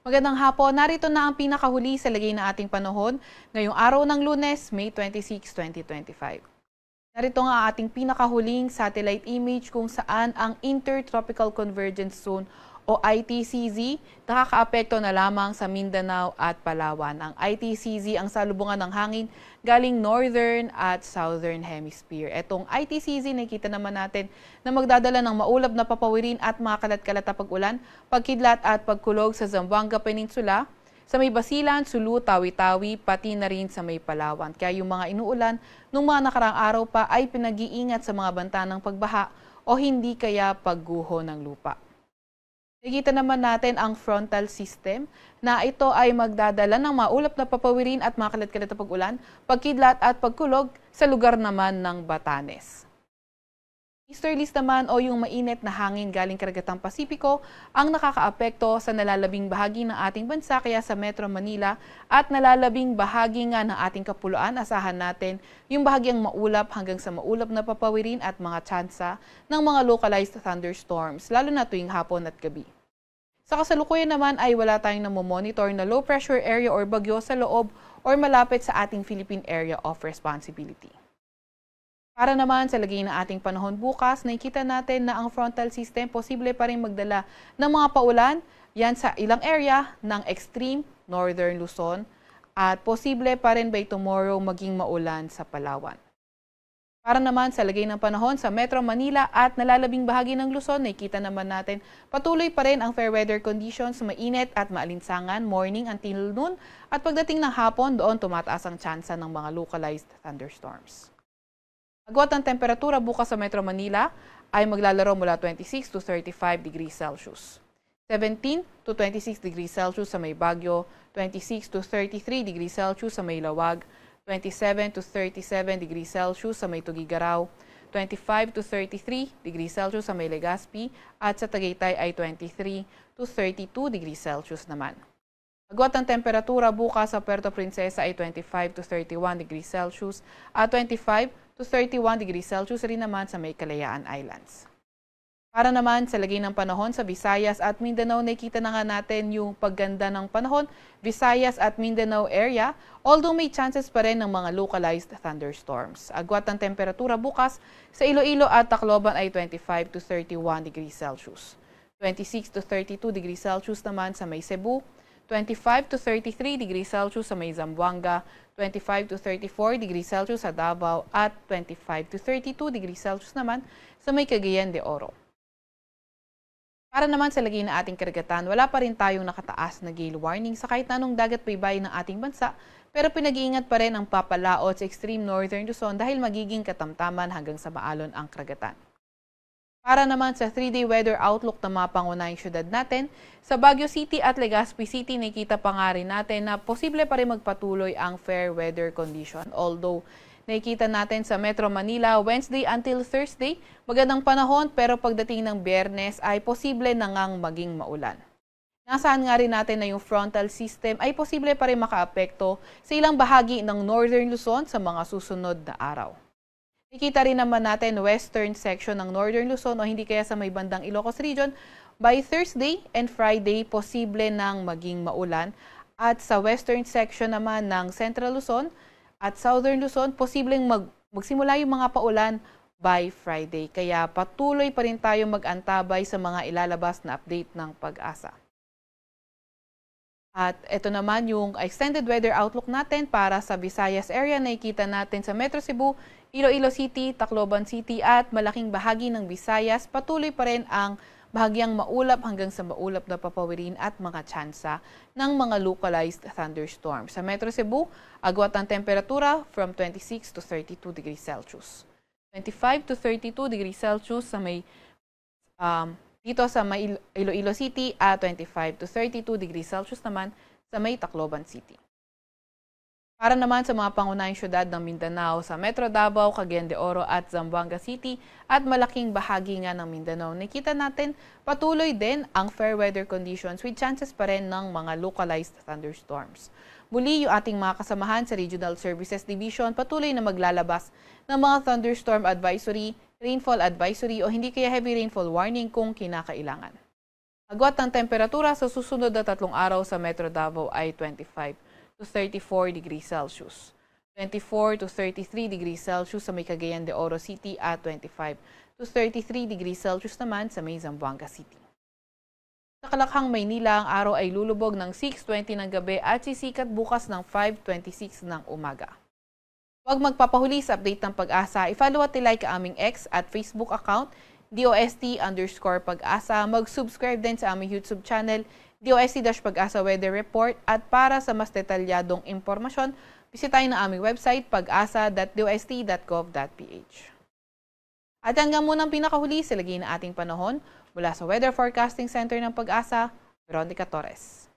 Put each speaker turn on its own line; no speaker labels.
Magandang hapon, narito na ang pinakahuli sa lagay ng ating panahon ngayong araw ng Lunes, May 26, 2025. Narito nga ang ating pinakahuling satellite image kung saan ang Intertropical Convergence Zone o ITCZ nakakaapekto na lamang sa Mindanao at Palawan. Ang ITCZ ang salubungan ng hangin galing Northern at Southern Hemisphere. Etong ITCZ nakita naman natin na magdadala ng maulap na papawirin at mga kalat-kalat na pag-ulan, pagkidlat at pagkulog sa Zamboanga Peninsula, sa may Basilan, Sulu, Tawi-Tawi, pati na rin sa may Palawan. Kaya yung mga inuulan nung mga nakaraang araw pa ay pinag-iingat sa mga banta ng pagbaha o hindi kaya pagguho ng lupa. Nakikita naman natin ang frontal system na ito ay magdadala ng maulap na papawirin at mga kalat-kalat na pag-ulan, pagkidlat at pagkulog sa lugar naman ng Batanes. Easterlies naman o yung mainit na hangin galing karagatang Pasipiko ang nakakaapekto sa nalalabing bahagi ng ating bansa kaya sa Metro Manila at nalalabing bahagi nga ng ating kapuluan. Asahan natin yung bahagyang maulap hanggang sa maulap na papawirin at mga tsansa ng mga localized thunderstorms lalo na tuwing hapon at gabi. Sa kasalukuyan naman ay wala tayong namomonitor na low pressure area or bagyo sa loob or malapit sa ating Philippine Area of Responsibility. Para naman sa lagay ng ating panahon bukas, nakikita natin na ang frontal system posible pa rin magdala ng mga paulan yan sa ilang area ng extreme northern Luzon at posible pa rin by tomorrow maging maulan sa Palawan. Para naman sa lagay ng panahon sa Metro Manila at nalalabing bahagi ng Luzon, nakikita naman natin patuloy pa rin ang fair weather conditions, mainit at maalinsangan morning until noon at pagdating ng hapon doon tumataas ang tsansa ng mga localized thunderstorms. Agwat ng temperatura bukas sa Metro Manila ay maglalaro mula 26 to 35 degrees Celsius. 17 to 26 degrees Celsius sa may Baguio, 26 to 33 degrees Celsius sa may Lawag, 27 to 37 degrees Celsius sa may Tugigaraw, 25 to 33 degrees Celsius sa may Legazpi at sa Tagaytay ay 23 to 32 degrees Celsius naman. Agwat ng temperatura bukas sa Puerto Princesa ay 25 to 31 degrees Celsius at 25 to 31 degrees Celsius rin naman sa may Kalayaan Islands. Para naman sa lagay ng panahon sa Visayas at Mindanao, nakikita na nga natin yung pagganda ng panahon, Visayas at Mindanao area, although may chances pa rin ng mga localized thunderstorms. Agwat ng temperatura bukas sa Iloilo at Tacloban ay 25 to 31 degrees Celsius. 26 to 32 degrees Celsius naman sa may Cebu, 25 to 33 degrees Celsius sa may Zamboanga, 25 to 34 degrees Celsius sa Davao at 25 to 32 degrees Celsius naman sa may Cagayan de Oro. Para naman sa lagay ng ating karagatan, wala pa rin tayong nakataas na gale warning sa kahit anong dagat baybayin ng ating bansa, pero pinag-iingat pa rin ang papalaot sa extreme northern Luzon dahil magiging katamtaman hanggang sa maalon ang karagatan. Para naman sa 3-day weather outlook ng mga pangunahing syudad natin, sa Baguio City at Legazpi City, nakita pa nga rin natin na posible pa rin magpatuloy ang fair weather condition. Although, nakikita natin sa Metro Manila, Wednesday until Thursday, magandang panahon pero pagdating ng Biyernes ay posible na ngang maging maulan. Nasaan nga rin natin na yung frontal system ay posible pa rin makaapekto sa ilang bahagi ng Northern Luzon sa mga susunod na araw. Nakikita rin naman natin western section ng Northern Luzon o hindi kaya sa may bandang Ilocos Region. By Thursday and Friday, posible nang maging maulan. At sa western section naman ng Central Luzon at Southern Luzon, posibleng magsimula yung mga paulan by Friday. Kaya patuloy pa rin tayo mag-antabay sa mga ilalabas na update ng Pag-asa. At ito naman yung extended weather outlook natin para sa Visayas area. Nakikita natin sa Metro Cebu, Iloilo City, Tacloban City at malaking bahagi ng Visayas. Patuloy pa rin ang bahagyang maulap hanggang sa maulap na papawirin at mga tsansa ng mga localized thunderstorms. Sa Metro Cebu, agwat ng temperatura from 26 to 32 degrees Celsius. 25 to 32 degrees Celsius sa may dito sa may Iloilo City at 25 to 32 degrees Celsius naman sa may Tacloban City. Para naman sa mga pangunahing syudad ng Mindanao sa Metro Davao, Cagayan de Oro at Zamboanga City at malaking bahagi nga ng Mindanao, nakita natin patuloy din ang fair weather conditions with chances pa rin ng mga localized thunderstorms. Muli, yung ating mga kasamahan sa Regional Services Division patuloy na maglalabas ng mga thunderstorm advisory, rainfall advisory o hindi kaya heavy rainfall warning kung kinakailangan. Agwat ng temperatura sa susunod na 3 araw sa Metro Davao ay 25 to 34 degrees Celsius. 24 to 33 degrees Celsius sa may Cagayan de Oro City at 25 to 33 degrees Celsius naman sa may Zamboanga City. Sa Kalakhang, Maynila, ang araw ay lulubog ng 6:20 ng gabi at sisikat bukas ng 5:26 ng umaga. Huwag magpapahuli sa update ng Pag-asa. I-follow at i-like ang aming X at Facebook account, DOST_Pag-asa. Mag-subscribe din sa aming YouTube channel, DOST-Pag-asa Weather Report. At para sa mas detalyadong impormasyon, bisitahin ang aming website, pag-asa.dost.gov.ph. At hanggang muna ang pinakahuli sa lagay na ating panahon, mula sa Weather Forecasting Center ng Pag-asa, Veronica Torres.